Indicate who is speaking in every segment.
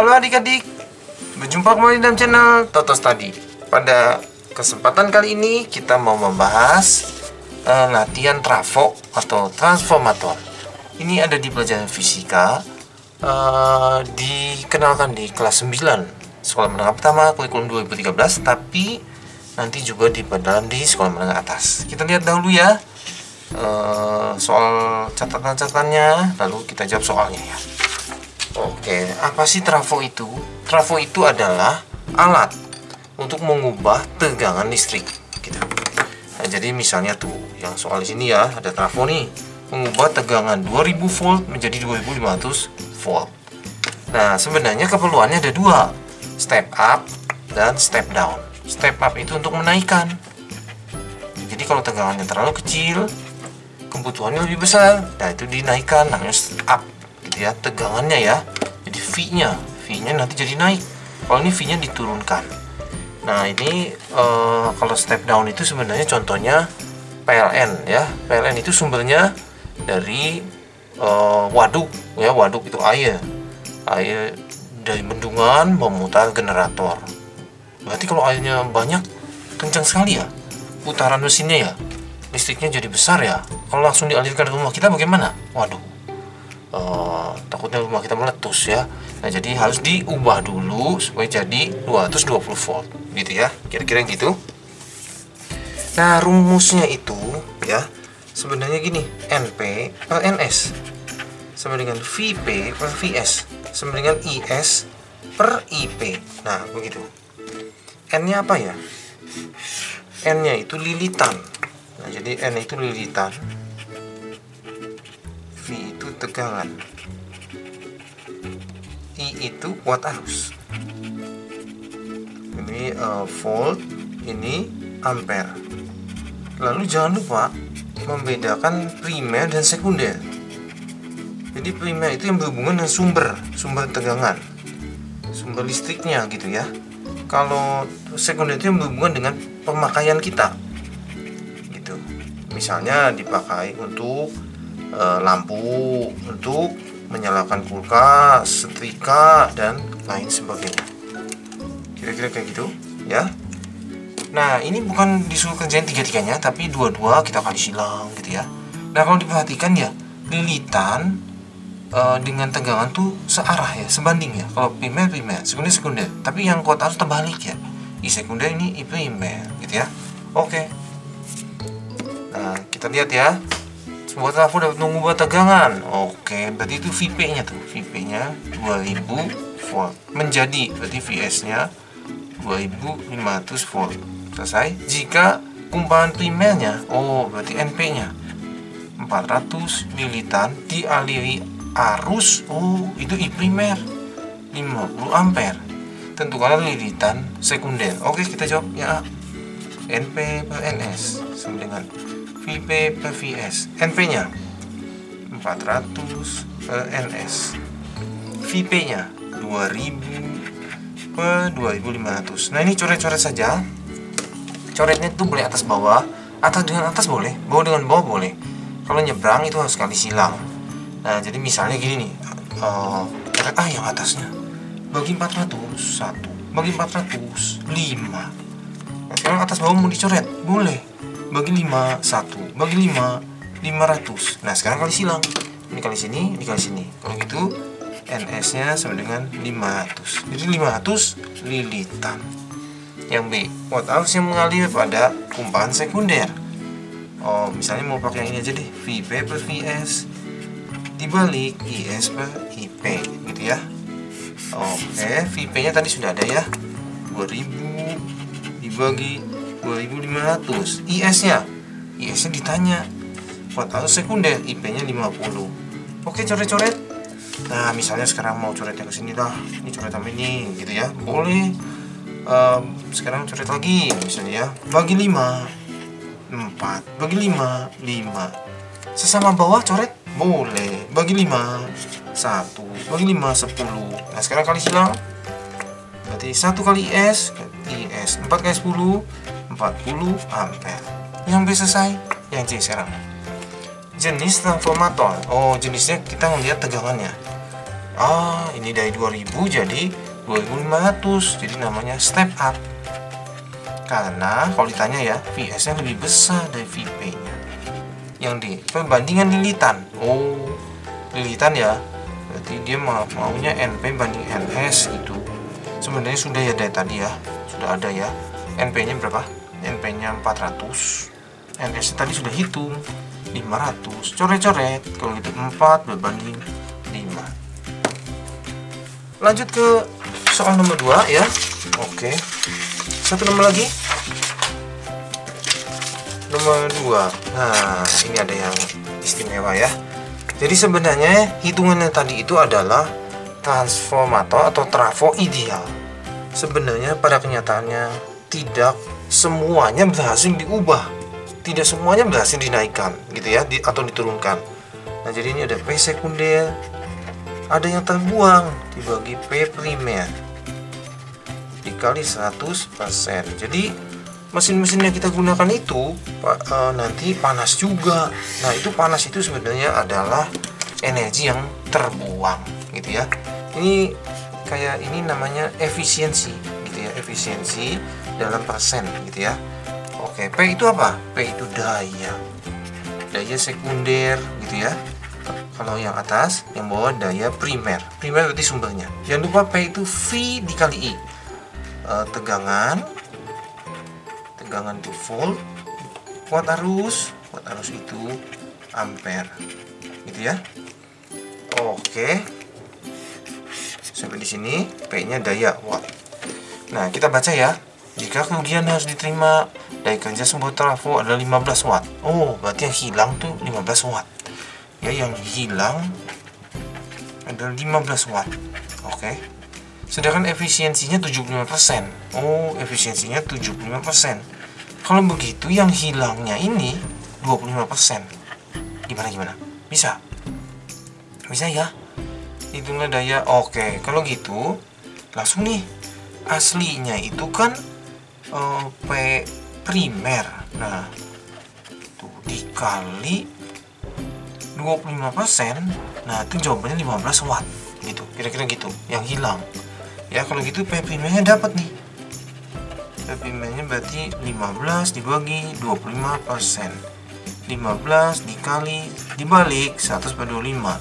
Speaker 1: Halo adik-adik, berjumpa kembali dalam channel Toto Study. Pada kesempatan kali ini kita mau membahas latihan trafo atau transformator. Ini ada di pelajaran fisika, dikenalkan di kelas 9 sekolah menengah pertama kurikulum 2013, tapi nanti juga diperdalam di sekolah menengah atas. Kita lihat dahulu ya soal catatan-catatannya, lalu kita jawab soalnya ya. Oke, apa sih trafo itu? Trafo itu adalah alat untuk mengubah tegangan listrik gitu. Nah, jadi misalnya tuh yang soal di sini ya, ada trafo nih, mengubah tegangan 2000 volt menjadi 2500 volt. Nah, sebenarnya keperluannya ada dua, step up dan step down. Step up itu untuk menaikkan. Jadi kalau tegangannya terlalu kecil, kebutuhannya lebih besar, nah itu dinaikkan, namanya step up gitu ya, tegangannya ya. Jadi V-nya nanti jadi naik. Kalau ini V-nya diturunkan. Nah ini kalau step down itu sebenarnya contohnya PLN ya. PLN itu sumbernya dari waduk ya, waduk itu air dari bendungan memutar generator. Berarti kalau airnya banyak, kencang sekali ya putaran mesinnya ya, listriknya jadi besar ya. Kalau langsung dialirkan ke rumah kita bagaimana? Waduh, takutnya rumah kita meletus ya. Nah jadi harus diubah dulu supaya jadi 220 volt gitu ya, kira-kira gitu. Nah rumusnya itu ya sebenarnya gini, NP per NS sama dengan VP per VS sama dengan IS per IP. Nah begitu. N-nya apa ya? N-nya itu lilitan. Nah jadi N itu lilitan, V itu tegangan, I itu watt arus. Ini volt, ini ampere. Lalu jangan lupa membedakan primer dan sekunder. Jadi primer itu yang berhubungan dengan sumber tegangan, sumber listriknya gitu ya. Kalau sekunder itu yang berhubungan dengan pemakaian kita gitu. Misalnya dipakai untuk lampu, untuk menyalakan kulkas, setrika, dan lain sebagainya. Kira-kira kayak gitu ya. Nah ini bukan disuruh kerjain tiga-tiganya, tapi dua-dua kita kali silang gitu ya. Nah kalau diperhatikan ya, lilitan dengan tegangan tuh searah ya, sebanding ya. Kalau primer, sekunder. Tapi yang kuat harus terbalik ya. I sekunder ini I primer gitu ya. Oke. Nah kita lihat ya, sebuah trafo dapat mengubah tegangan. Oke, berarti itu VP-nya tuh. VP-nya 2000 volt menjadi, berarti VS-nya 2500 volt. Selesai. Jika kumparan primernya, berarti NP-nya 400 lilitan dialiri arus, itu I primer 50 ampere. Tentukanlah lilitan sekunder. Oke, kita jawab ya. NP per NS sama dengan VP per VS. NP-nya 400 per NS. VP-nya 2000 per 2500. Nah ini coret-coret saja. Coretnya itu boleh atas bawah, atas dengan atas boleh, bawah dengan bawah boleh. Kalau nyebrang itu harus kali silang. Nah jadi misalnya gini nih, coret yang atasnya bagi 400 1, bagi 400 5. Nah sekarang atas bawah mau dicoret boleh, bagi 5 1, bagi 5 500. Nah sekarang kali silang, ini kali sini, ini kali sini. Kalau gitu NS nya sama dengan 500. Jadi 500 lilitan. Yang B, watt arus yang mengalir pada kumparan sekunder. Misalnya mau pakai yang ini aja deh, VP per VS dibalik IS per IP gitu ya. Oke, VP nya tadi sudah ada ya, 2000 dibagi 2500. IS nya ditanya watt arus sekunder, IP nya 50. Oke, coret-coret. Nah misalnya sekarang mau coret yang kesini lah, ini coret sama ini gitu ya, boleh. Sekarang coret lagi misalnya ya, bagi 5 4, bagi 5 5. Sesama bawah coret boleh, bagi 5 1, bagi 5 10. Nah sekarang kali silang, berarti 1 kali IS 4 kali 10 40 ampere. Yang B selesai. Yang C sekarang jenis transformator. Jenisnya kita ngelihat tegangannya. Ini dari 2000 jadi 2500, jadi namanya step up. Karena kalau ditanya ya, VS nya lebih besar dari VP nya. Yang di perbandingan lilitan. Lilitan ya, berarti dia maunya NP banding NS gitu. Sebenarnya sudah ya dari tadi ya, sudah ada ya. NP nya berapa? NP nya 400, NS nya tadi sudah hitung 500. Coret-coret, kalau gitu 4 berbanding 5. Lanjut ke soal nomor 2 ya. Oke, satu nomor lagi, nomor 2. Nah, ini ada yang istimewa ya. Jadi sebenarnya hitungannya tadi itu adalah transformator atau trafo ideal. Sebenarnya pada kenyataannya tidak semuanya berhasil diubah, tidak semuanya berhasil dinaikkan gitu ya, atau diturunkan. Nah, jadi ini ada P sekunder, ada yang terbuang dibagi P primer dikali 100%. Jadi mesin-mesin yang kita gunakan itu nanti panas juga. Nah, itu panas itu sebenarnya adalah energi yang terbuang gitu ya. Ini kayak ini namanya efisiensi gitu ya, efisiensi dalam persen gitu ya. Oke, P itu apa? P itu daya sekunder gitu ya. Kalau yang atas, yang bawah daya primer. Primer berarti sumbernya. Jangan lupa P itu V dikali I. Tegangan itu volt, kuat arus itu ampere gitu ya. Oke, sampai di sini P-nya daya watt. Nah, kita baca ya. Jika kerugian harus diterima dari kerja sebuah trafo adalah 15 watt. Berarti yang hilang tuh 15 watt. Ya, yang hilang adalah 15 watt. Oke. Sedangkan efisiensinya 75%. Efisiensinya 75%. Kalau begitu yang hilangnya ini 25%. Gimana? Bisa ya? Hitunglah daya. Oke, kalau gitu langsung nih. Aslinya itu kan P primer. Nah, tuh dikali 25%. Nah, itu jawabannya 15 watt gitu. Kira-kira gitu yang hilang. Ya, kalau gitu P primernya dapat nih. P primernya berarti 15 dibagi 25%. 15 dibalik 100/25.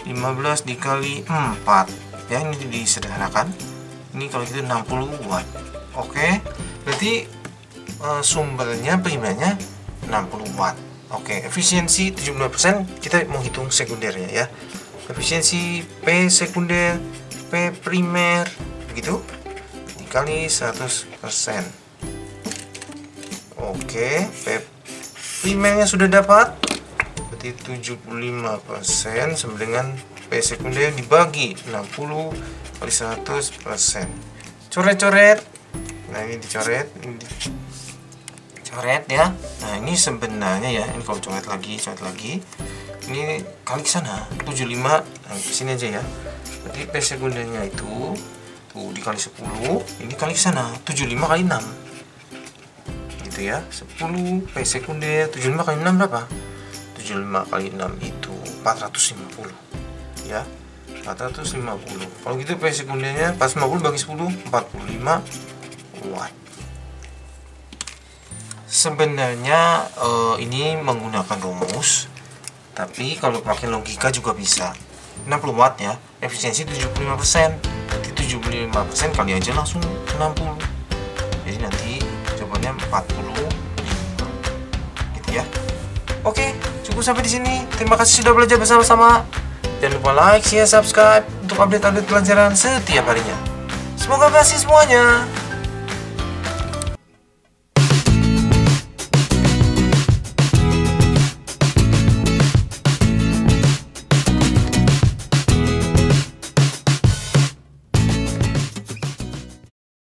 Speaker 1: 15 dikali 4. Ya, ini disederhanakan. Ini kalau gitu 60 watt. Oke. Berarti sumbernya primernya 60 watt. Oke, efisiensi 75%, kita mau hitung sekundernya ya. Efisiensi P sekunder, P primer begitu dikali 100%. Oke, P primernya sudah dapat, berarti 75% sama dengan P sekunder dibagi 60 kali 100%. Coret-coret. Nah, ini dicoret, ini dicoret ya. Nah, ini sebenarnya ya, ini kalau coret lagi, ini kali ke sana 75. Nah, ke sini aja ya. Berarti P sekundernya itu tuh dikali 10, ini kali ke sana 75 kali 6. Gitu ya. 10 P sekunder 75 kali 6 berapa? 75 kali 6 itu 450. Ya. 450. Kalau gitu P sekundernya 450 bagi 10 45 watt. Sebenarnya ini menggunakan rumus, tapi kalau pakai logika juga bisa. 60 watt ya, efisiensi 75%. Nanti 75% kali aja langsung 60. Jadi nanti jawabannya 45. Gitu ya. Oke, cukup sampai di sini. Terima kasih sudah belajar bersama-sama. Jangan lupa like, share, subscribe untuk update-update pelajaran setiap harinya. Semoga berhasil semuanya.